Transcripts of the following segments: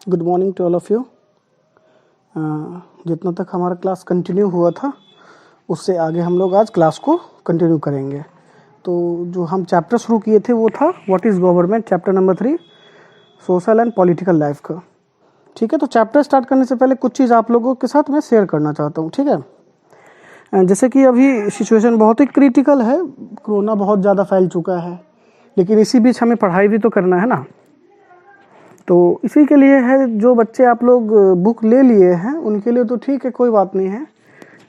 Good morning to all of you. जितना तक हमारा क्लास कंटिन्यू हुआ था उससे आगे हम लोग आज क्लास को कंटिन्यू करेंगे। तो जो हम चैप्टर शुरू किए थे वो था what is government, chapter number 3, social and political life का। ठीक है, तो चैप्टर स्टार्ट करने से पहले कुछ चीज़ आप लोगों के साथ मैं शेयर करना चाहता हूँ। ठीक है, जैसे कि अभी सिचुएशन बहुत ही क्रिटिकल है, कोरोना बहुत ज़्यादा फैल चुका है, लेकिन इसी बीच हमें पढ़ाई भी तो करना है ना। तो इसी के लिए है, जो बच्चे आप लोग बुक ले लिए हैं उनके लिए तो ठीक है, कोई बात नहीं है।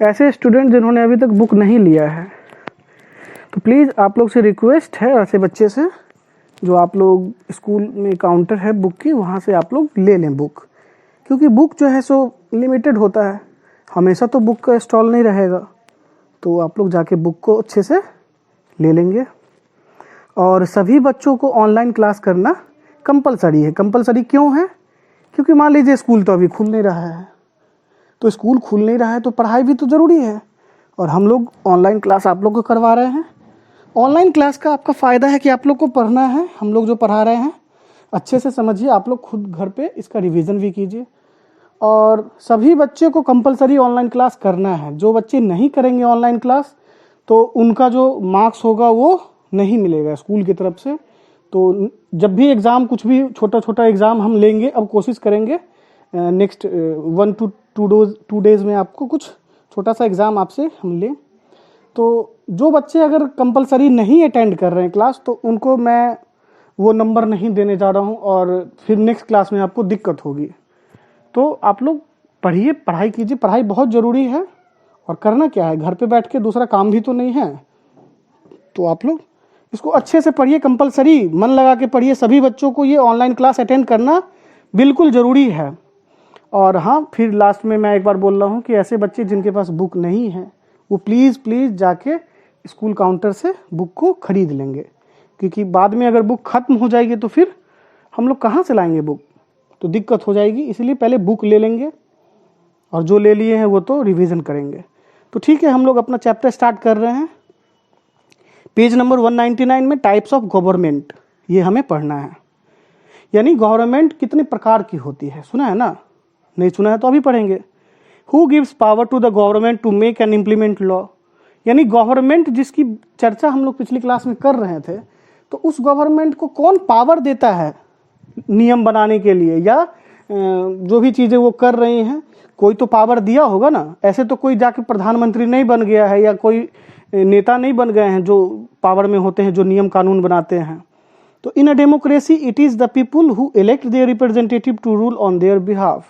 ऐसे स्टूडेंट जिन्होंने अभी तक बुक नहीं लिया है तो प्लीज़ आप लोग से रिक्वेस्ट है, ऐसे बच्चे से जो आप लोग स्कूल में काउंटर है बुक की, वहाँ से आप लोग ले लें बुक, क्योंकि बुक जो है सो लिमिटेड होता है, हमेशा तो बुक का स्टॉल नहीं रहेगा। तो आप लोग जाके बुक को अच्छे से ले लेंगे। और सभी बच्चों को ऑनलाइन क्लास करना कंपलसरी है। कंपलसरी क्यों है? क्योंकि मान लीजिए स्कूल तो अभी खुल नहीं रहा है, तो स्कूल खुल नहीं रहा है तो पढ़ाई भी तो ज़रूरी है, और हम लोग ऑनलाइन क्लास आप लोग को करवा रहे हैं। ऑनलाइन क्लास का आपका फ़ायदा है कि आप लोग को पढ़ना है, हम लोग जो पढ़ा रहे हैं अच्छे से समझिए, आप लोग खुद घर पे इसका रिवीजन भी कीजिए। और सभी बच्चों को कंपलसरी ऑनलाइन क्लास करना है। जो बच्चे नहीं करेंगे ऑनलाइन क्लास तो उनका जो मार्क्स होगा वो नहीं मिलेगा स्कूल की तरफ से। तो जब भी एग्ज़ाम, कुछ भी छोटा छोटा एग्ज़ाम हम लेंगे, अब कोशिश करेंगे नेक्स्ट 1 to 2 डेज़ में आपको कुछ छोटा सा एग्ज़ाम आपसे हम लें। तो जो बच्चे अगर कंपलसरी नहीं अटेंड कर रहे हैं क्लास, तो उनको मैं वो नंबर नहीं देने जा रहा हूँ, और फिर नेक्स्ट क्लास में आपको दिक्कत होगी। तो आप लोग पढ़िए, पढ़ाई कीजिए, पढ़ाई बहुत ज़रूरी है। और करना क्या है, घर पे बैठ के दूसरा काम भी तो नहीं है, तो आप लोग इसको अच्छे से पढ़िए, कंपलसरी मन लगा के पढ़िए। सभी बच्चों को ये ऑनलाइन क्लास अटेंड करना बिल्कुल ज़रूरी है। और हाँ, फिर लास्ट में मैं एक बार बोल रहा हूँ कि ऐसे बच्चे जिनके पास बुक नहीं है वो प्लीज़ जाके स्कूल काउंटर से बुक को ख़रीद लेंगे, क्योंकि बाद में अगर बुक ख़त्म हो जाएगी तो फिर हम लोग कहाँ से लाएंगे बुक, तो दिक्कत हो जाएगी। इसलिए पहले बुक ले लेंगे, और जो ले लिए हैं वो तो रिवीजन करेंगे। तो ठीक है, हम लोग अपना चैप्टर स्टार्ट कर रहे हैं। पेज नंबर 199 में टाइप्स ऑफ गवर्नमेंट, ये हमें पढ़ना है। यानी गवर्नमेंट कितने प्रकार की होती है, सुना है ना? नहीं सुना है तो अभी पढ़ेंगे। Who gives power to the government to make and implement law, यानी गवर्नमेंट जिसकी चर्चा हम लोग पिछली क्लास में कर रहे थे, तो उस गवर्नमेंट को कौन पावर देता है नियम बनाने के लिए, या जो भी चीज़ें वो कर रही हैं, कोई तो पावर दिया होगा ना। ऐसे तो कोई जाके प्रधानमंत्री नहीं बन गया है, या कोई नेता नहीं बन गए हैं जो पावर में होते हैं, जो नियम कानून बनाते हैं। तो in a democracy it is the people who elect their representative to rule on their behalf,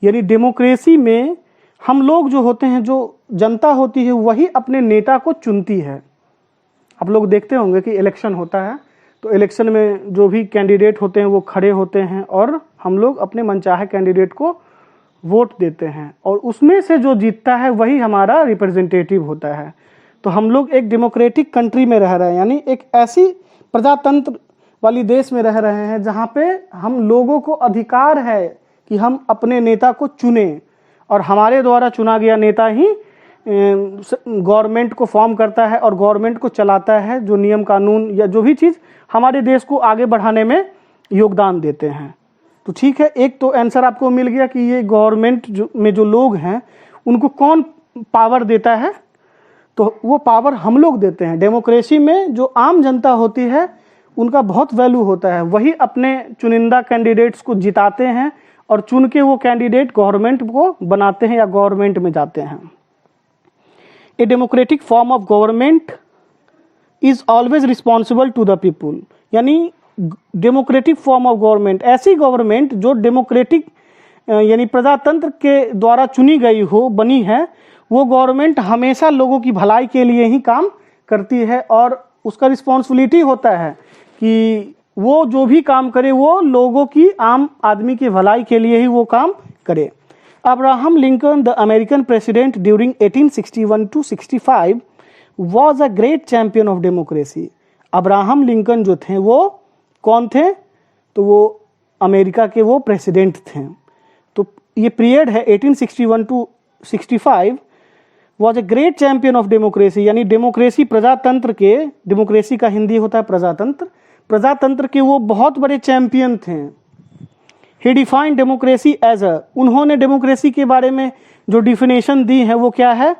यानी डेमोक्रेसी में हम लोग जो होते हैं, जो जनता होती है, वही अपने नेता को चुनती है। आप लोग देखते होंगे कि इलेक्शन होता है, तो इलेक्शन में जो भी कैंडिडेट होते हैं वो खड़े होते हैं, और हम लोग अपने मनचाहे कैंडिडेट को वोट देते हैं, और उसमें से जो जीतता है वही हमारा रिप्रेजेंटेटिव होता है। तो हम लोग एक डेमोक्रेटिक कंट्री में रह रहे हैं, यानी एक ऐसी प्रजातंत्र वाली देश में रह रहे हैं जहाँ पे हम लोगों को अधिकार है कि हम अपने नेता को चुनें, और हमारे द्वारा चुना गया नेता ही गवर्नमेंट को फॉर्म करता है और गवर्नमेंट को चलाता है, जो नियम कानून या जो भी चीज़ हमारे देश को आगे बढ़ाने में योगदान देते हैं। तो ठीक है, एक तो आंसर आपको मिल गया कि ये गवर्नमेंट में जो लोग हैं उनको कौन पावर देता है, तो वो पावर हम लोग देते हैं। डेमोक्रेसी में जो आम जनता होती है उनका बहुत वैल्यू होता है, वही अपने चुनिंदा कैंडिडेट्स को जिताते हैं, और चुन के वो कैंडिडेट गवर्नमेंट को बनाते हैं या गवर्नमेंट में जाते हैं। A democratic form of government is always responsible to the people, यानी डेमोक्रेटिक फॉर्म ऑफ गवर्नमेंट, ऐसी गवर्नमेंट जो डेमोक्रेटिक यानी प्रजातंत्र के द्वारा चुनी गई हो, बनी है, वो गवर्नमेंट हमेशा लोगों की भलाई के लिए ही काम करती है, और उसका रिस्पॉन्सिबिलिटी होता है कि वो जो भी काम करे वो लोगों की, आम आदमी की भलाई के लिए ही वो काम करे। Abraham Lincoln, the American president during 1861 to 65 was a great champion of democracy. Abraham Lincoln जो थे वो कौन थे? तो वो अमेरिका के वो प्रेसिडेंट थे। तो ये पीरियड है 1861 to 65, was a great champion of democracy, यानी डेमोक्रेसी, प्रजातंत्र के, डेमोक्रेसी का हिंदी होता है प्रजातंत्र, प्रजातंत्र के वो बहुत बड़े चैंपियन थे। ही डिफाइंड डेमोक्रेसी एज अ, उन्होंने डेमोक्रेसी के बारे में जो डिफिनेशन दी है वो क्या है,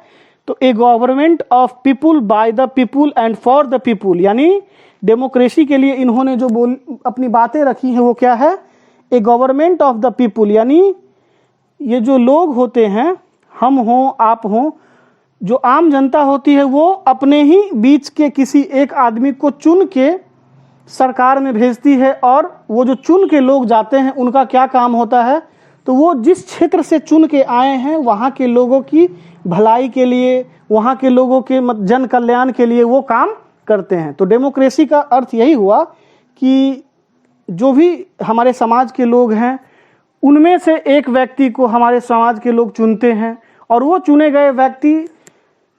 तो a government of people by the people and for the people, यानी डेमोक्रेसी के लिए इन्होंने जो अपनी बातें रखी हैं वो क्या है, ए गवर्नमेंट ऑफ द पीपुल, यानी ये जो लोग होते हैं, हम हों आप हों, जो आम जनता होती है वो अपने ही बीच के किसी एक आदमी को चुन के सरकार में भेजती है, और वो जो चुन के लोग जाते हैं उनका क्या काम होता है, तो वो जिस क्षेत्र से चुन के आए हैं वहाँ के लोगों की भलाई के लिए, वहाँ के लोगों के जन कल्याण के लिए वो काम करते हैं। तो डेमोक्रेसी का अर्थ यही हुआ कि जो भी हमारे समाज के लोग हैं उनमें से एक व्यक्ति को हमारे समाज के लोग चुनते हैं, और वो चुने गए व्यक्ति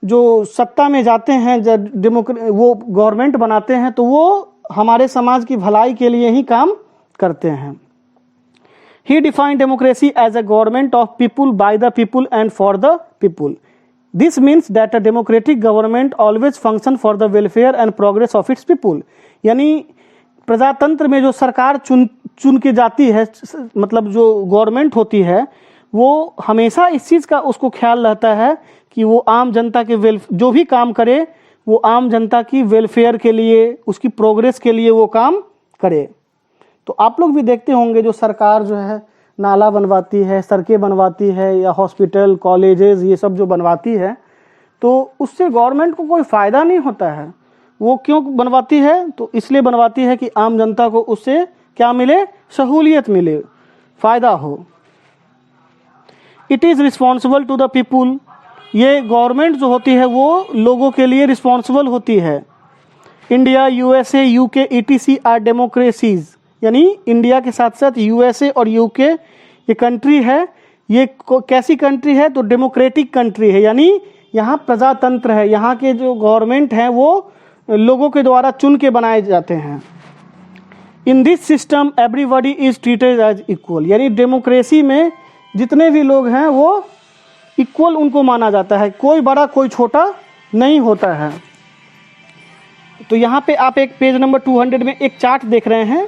जो सत्ता में जाते हैं, जब वो गवर्नमेंट बनाते हैं, तो वो हमारे समाज की भलाई के लिए ही काम करते हैं। He defined democracy as a government of people by the people and for the people. This means that a democratic government always function for the welfare and progress of its people. यानी प्रजातंत्र में जो सरकार चुन के जाती है, मतलब जो गवर्नमेंट होती है, वो हमेशा इस चीज़ का उसको ख्याल रहता है कि वो आम जनता के जो भी काम करे वो आम जनता की वेलफेयर के लिए, उसकी प्रोग्रेस के लिए वो काम करे। तो आप लोग भी देखते होंगे जो सरकार जो है नाला बनवाती है, सड़कें बनवाती है, या हॉस्पिटल कॉलेजेस ये सब जो बनवाती है, तो उससे गवर्नमेंट को कोई फ़ायदा नहीं होता है। वो क्यों बनवाती है, तो इसलिए बनवाती है कि आम जनता को उससे क्या मिले, सहूलियत मिले, फ़ायदा हो। It is responsible to the people, ये गवर्नमेंट जो होती है वो लोगों के लिए रिस्पॉन्सिबल होती है। India, USA, UK, etc are democracies, यानी इंडिया के साथ साथ यूएसए और यूके ये कंट्री है, ये कैसी कंट्री है, तो डेमोक्रेटिक कंट्री है, यानी यहाँ प्रजातंत्र है, यहाँ के जो गवर्नमेंट हैं वो लोगों के द्वारा चुन के बनाए जाते हैं। In this system everybody is treated as equal, यानी डेमोक्रेसी में जितने भी लोग हैं वो इक्वल उनको माना जाता है, कोई बड़ा कोई छोटा नहीं होता है। तो यहाँ पे आप एक पेज नंबर 200 में एक चार्ट देख रहे हैं,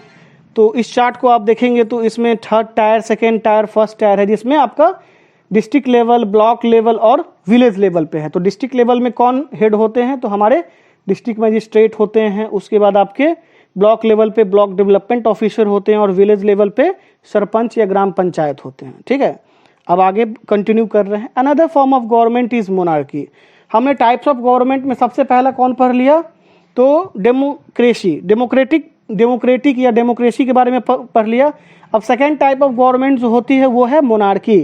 तो इस चार्ट को आप देखेंगे तो इसमें third tier, second tyre, first tier है, जिसमें आपका डिस्ट्रिक्ट लेवल, ब्लॉक लेवल और विलेज लेवल पे है। तो डिस्ट्रिक्ट लेवल में कौन हेड होते हैं, तो हमारे डिस्ट्रिक्ट मजिस्ट्रेट होते हैं, उसके बाद आपके ब्लॉक लेवल पे ब्लॉक डेवलपमेंट ऑफिसर होते हैं, और विलेज लेवल पे सरपंच या ग्राम पंचायत होते हैं। ठीक है, अब आगे कंटिन्यू कर रहे हैं। Another form of government is monarchy. हमने टाइप्स ऑफ गवर्नमेंट में सबसे पहला कौन पढ़ लिया, तो डेमोक्रेसी, डेमोक्रेटिक या डेमोक्रेसी के बारे में पढ़ लिया। अब सेकेंड टाइप ऑफ गवर्नमेंट जो होती है वो है मोनार्की।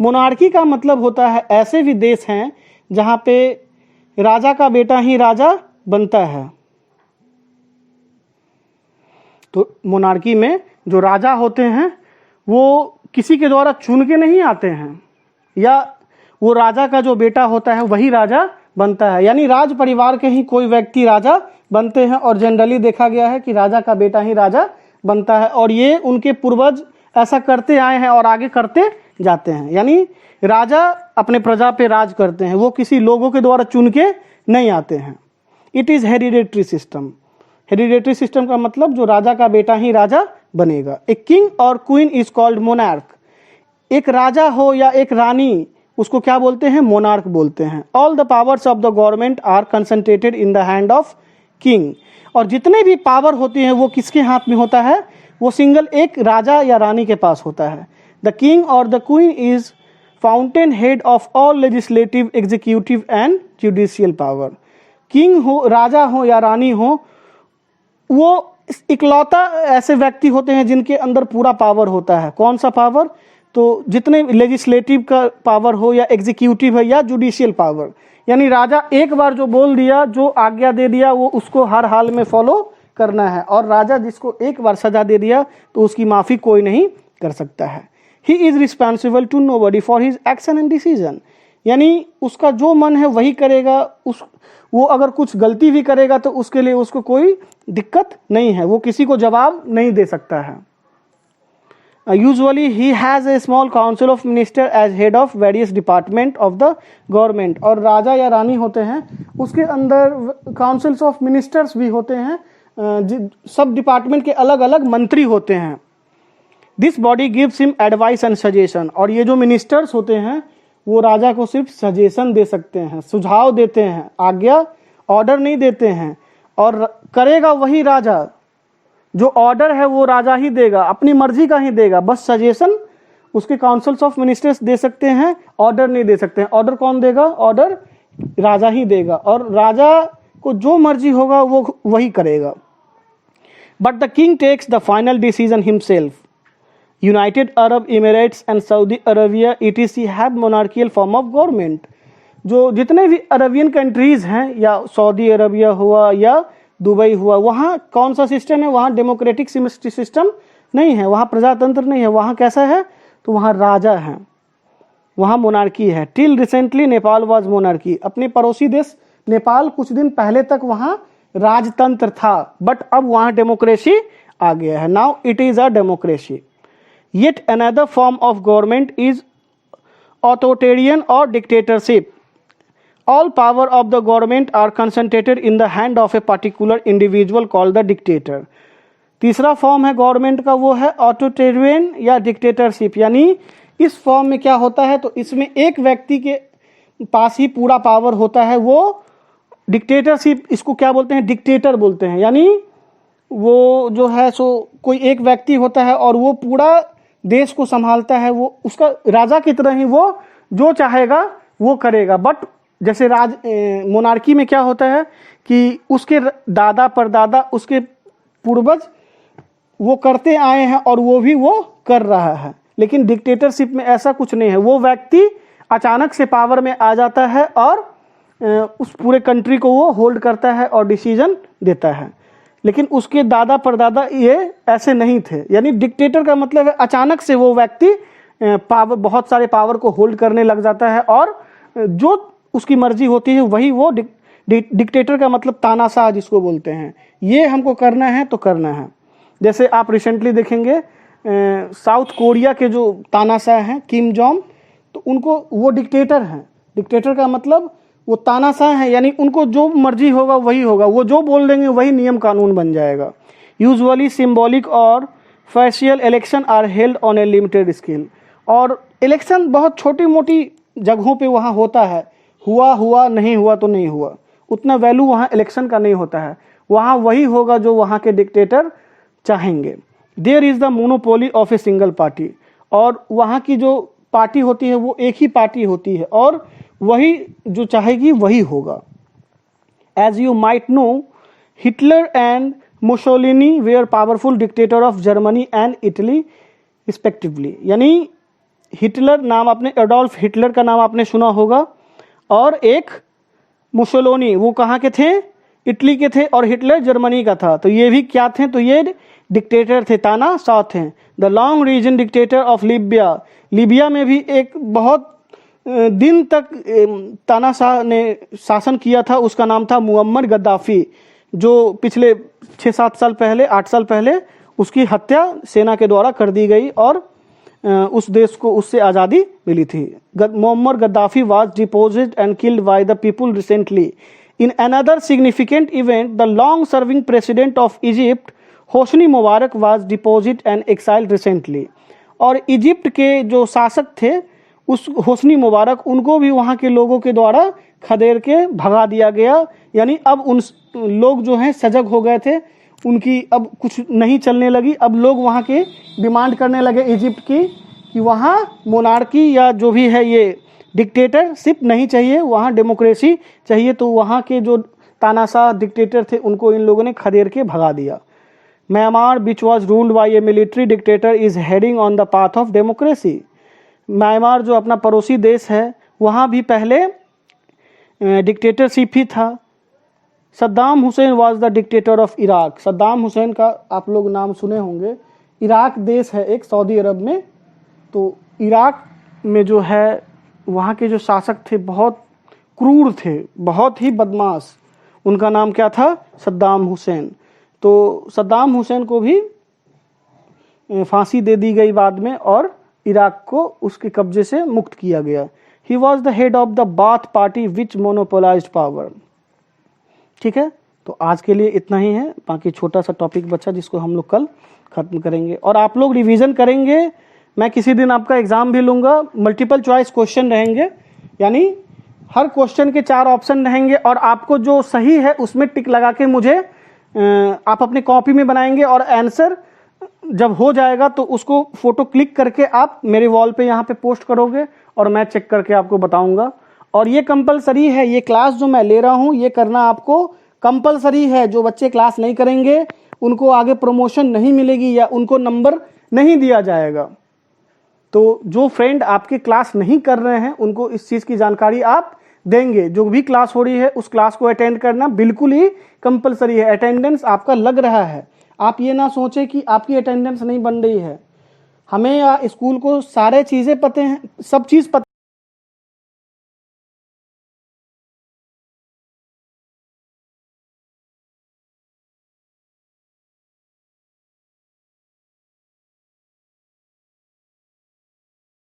मोनार्की का मतलब होता है ऐसे भी देश हैं जहाँ पे राजा का बेटा ही राजा बनता है। तो मोनार्की में जो राजा होते हैं वो किसी के द्वारा चुन के नहीं आते हैं, या वो राजा का जो बेटा होता है वही राजा बनता है, यानी राज परिवार के ही कोई व्यक्ति राजा बनते हैं, और जनरली देखा गया है कि राजा का बेटा ही राजा बनता है, और ये उनके पूर्वज ऐसा करते आए हैं और आगे करते जाते हैं। यानी राजा अपने प्रजा पे राज करते हैं, वो किसी लोगों के द्वारा चुन के नहीं आते हैं। It is hereditary system. Hereditary system का मतलब जो राजा का बेटा ही राजा बनेगा। ए किंग और क्वीन इज कॉल्ड मोनार्क। एक राजा हो या एक रानी, उसको क्या बोलते हैं, मोनार्क बोलते हैं। All the powers of the government are concentrated in the hand of king. और जितने भी पावर होती हैं वो किसके हाथ में होता है, वो सिंगल एक राजा या रानी के पास होता है। द किंग और the queen is fountain head of all legislative, executive and judicial power. King हो, राजा हो या रानी हो, वो इकलौता ऐसे व्यक्ति होते हैं जिनके अंदर पूरा पावर होता है। कौन सा पावर, तो जितने लेजिस्लेटिव का पावर हो, या एग्जीक्यूटिव है, या जुडिशियल पावर, यानी राजा एक बार जो बोल दिया, जो आज्ञा दे दिया, वो उसको हर हाल में फॉलो करना है, और राजा जिसको एक बार सजा दे दिया तो उसकी माफ़ी कोई नहीं कर सकता है। He is responsible to nobody for his action and decision, यानी उसका जो मन है वही करेगा। वो अगर कुछ गलती भी करेगा तो उसके लिए उसको कोई दिक्कत नहीं है, वो किसी को जवाब नहीं दे सकता है। Usually he has a small council of minister as head of various department of the government. और राजा या रानी होते हैं, उसके अंदर काउंसिल्स ऑफ मिनिस्टर्स भी होते हैं, सब डिपार्टमेंट के अलग अलग मंत्री होते हैं। This body gives him advice and suggestion, और ये जो मिनिस्टर्स होते हैं वो राजा को सिर्फ सजेशन दे सकते हैं, सुझाव देते हैं, आज्ञा ऑर्डर नहीं देते हैं, और करेगा वही राजा, जो ऑर्डर है वो राजा ही देगा, अपनी मर्जी का ही देगा, बस सजेशन उसके काउंसिल्स ऑफ मिनिस्टर्स दे सकते हैं, ऑर्डर नहीं दे सकते हैं। ऑर्डर कौन देगा? ऑर्डर राजा ही देगा, और राजा को जो मर्जी होगा वो वही करेगा। But the king takes the final decision himself. United Arab Emirates and Saudi Arabia ETC have monarchial form of government. जो जितने भी अरबियन कंट्रीज हैं, या सऊदी अरबिया हुआ या दुबई हुआ, वहाँ कौन सा सिस्टम है? वहाँ डेमोक्रेटिक सिस्टम नहीं है, वहाँ प्रजातंत्र नहीं है, वहाँ कैसा है? तो वहाँ राजा है, वहाँ मोनार्की है। Till recently Nepal was monarchy. अपने पड़ोसी देश नेपाल कुछ दिन पहले तक वहाँ राजतंत्र था, बट अब वहाँ डेमोक्रेसी आ गया है। Now it is a democracy. Yet another form of government is authoritarian और dictatorship. All power of the government are concentrated in the hand of a particular individual called the dictator. तीसरा form है government का, वो है authoritarian या dictatorship. यानी इस form में क्या होता है? तो इसमें एक व्यक्ति के पास ही पूरा पावर होता है, वो डिक्टेटरशिप, इसको क्या बोलते हैं? डिक्टेटर बोलते हैं। यानी वो जो है सो कोई एक व्यक्ति होता है और वो पूरा देश को संभालता है, वो उसका राजा की तरह ही वो जो चाहेगा वो करेगा। बट जैसे मोनार्की में क्या होता है कि उसके दादा परदादा, उसके पूर्वज वो करते आए हैं और वो कर रहा है। लेकिन डिक्टेटरशिप में ऐसा कुछ नहीं है, वो व्यक्ति अचानक से पावर में आ जाता है और उस पूरे कंट्री को वो होल्ड करता है और डिसीजन देता है। लेकिन उसके दादा परदादा ये ऐसे नहीं थे। यानी डिक्टेटर का मतलब है अचानक से वो व्यक्ति पावर, बहुत सारे पावर को होल्ड करने लग जाता है और जो उसकी मर्जी होती है वही वो डिक्टेटर का मतलब तानाशाह जिसको बोलते हैं। ये हमको करना है तो करना है। जैसे आप रिसेंटली देखेंगे साउथ कोरिया के जो तानाशाह हैं किम जोंग, तो उनको वो डिक्टेटर हैं। डिक्टेटर का मतलब वो तानाशाह है, यानी उनको जो मर्जी होगा वही होगा, वो जो बोल देंगे वही नियम कानून बन जाएगा। यूजुअली सिंबॉलिक और facial election are held on a limited scale. और इलेक्शन बहुत छोटी मोटी जगहों पे वहाँ होता है, हुआ नहीं हुआ तो नहीं हुआ, उतना वैल्यू वहाँ इलेक्शन का नहीं होता है। वहाँ वही होगा जो वहाँ के डिक्टेटर चाहेंगे। There is the monopoly of a single party. और वहाँ की जो पार्टी होती है वो एक ही पार्टी होती है और वही जो चाहेगी वही होगा। As you might know, Hitler and Mussolini were powerful dictator of Germany and Italy respectively. यानी हिटलर नाम आपने, एडोल्फ हिटलर का नाम आपने सुना होगा, और एक मुसोलिनी, वो कहाँ के थे? इटली के थे, और हिटलर जर्मनी का था। तो ये भी क्या थे? तो ये डिक्टेटर थे, तानाशाह थे। The long reign dictator of Libya. Libya में भी एक बहुत दिन तक तानाशाह ने शासन किया था, उसका नाम था मुअम्मर गद्दाफी, जो पिछले 6-7 साल पहले, 8 साल पहले उसकी हत्या सेना के द्वारा कर दी गई और उस देश को उससे आज़ादी मिली थी। Muammar Gaddafi was deposed and killed by the people recently. In another significant event, the long serving president of Egypt Hosni Mubarak was deposed and exiled recently. और इजिप्ट के जो शासक थे उस होसनी मुबारक, उनको भी वहाँ के लोगों के द्वारा खदेड़ के भगा दिया गया। यानी अब उन लोग जो हैं सजग हो गए थे, उनकी अब कुछ नहीं चलने लगी। अब लोग वहाँ के डिमांड करने लगे इजिप्ट की कि वहाँ मोनार्की या जो भी है ये डिक्टेटरशिप नहीं चाहिए, वहाँ डेमोक्रेसी चाहिए। तो वहाँ के जो तानाशाह डिक्टेटर थे उनको इन लोगों ने खदेड़ के भगा दिया। Myanmar which was ruled by A military dictator is heading on the path of democracy. Myanmar जो अपना पड़ोसी देश है वहाँ भी पहले डिक्टेटरशिप ही था। Saddam Hussain was the dictator of Iraq. Saddam Hussain का आप लोग नाम सुने होंगे। इराक देश है एक सऊदी अरब में, तो इराक में जो है वहाँ के जो शासक थे बहुत क्रूर थे, बहुत ही बदमाश। उनका नाम क्या था? सद्दाम हुसैन। तो सद्दाम हुसैन को भी फांसी दे दी गई बाद में और इराक को उसके कब्जे से मुक्त किया गया। He was the head of the bath party which monopolised power. ठीक है, तो आज के लिए इतना ही है। बाकी छोटा सा टॉपिक बचा जिसको हम लोग कल ख़त्म करेंगे। और आप लोग रिवीजन करेंगे, मैं किसी दिन आपका एग्ज़ाम भी लूँगा, मल्टीपल चॉइस क्वेश्चन रहेंगे, यानी हर क्वेश्चन के 4 ऑप्शन रहेंगे और आपको जो सही है उसमें टिक लगा के मुझे आप अपनी कॉपी में बनाएंगे और आंसर जब हो जाएगा तो उसको फोटो क्लिक करके आप मेरे वॉल पे यहाँ पे पोस्ट करोगे और मैं चेक करके आपको बताऊंगा। और ये कंपलसरी है, ये क्लास जो मैं ले रहा हूँ ये करना आपको कंपलसरी है। जो बच्चे क्लास नहीं करेंगे उनको आगे प्रमोशन नहीं मिलेगी या उनको नंबर नहीं दिया जाएगा। तो जो फ्रेंड आपके क्लास नहीं कर रहे हैं उनको इस चीज़ की जानकारी आप देंगे। जो भी क्लास हो रही है उस क्लास को अटेंड करना बिल्कुल ही कंपलसरी है। अटेंडेंस आपका लग रहा है, आप ये ना सोचें कि आपकी अटेंडेंस नहीं बन रही है। हमें या स्कूल को सारे चीज़ें पता हैं, सब चीज़ पता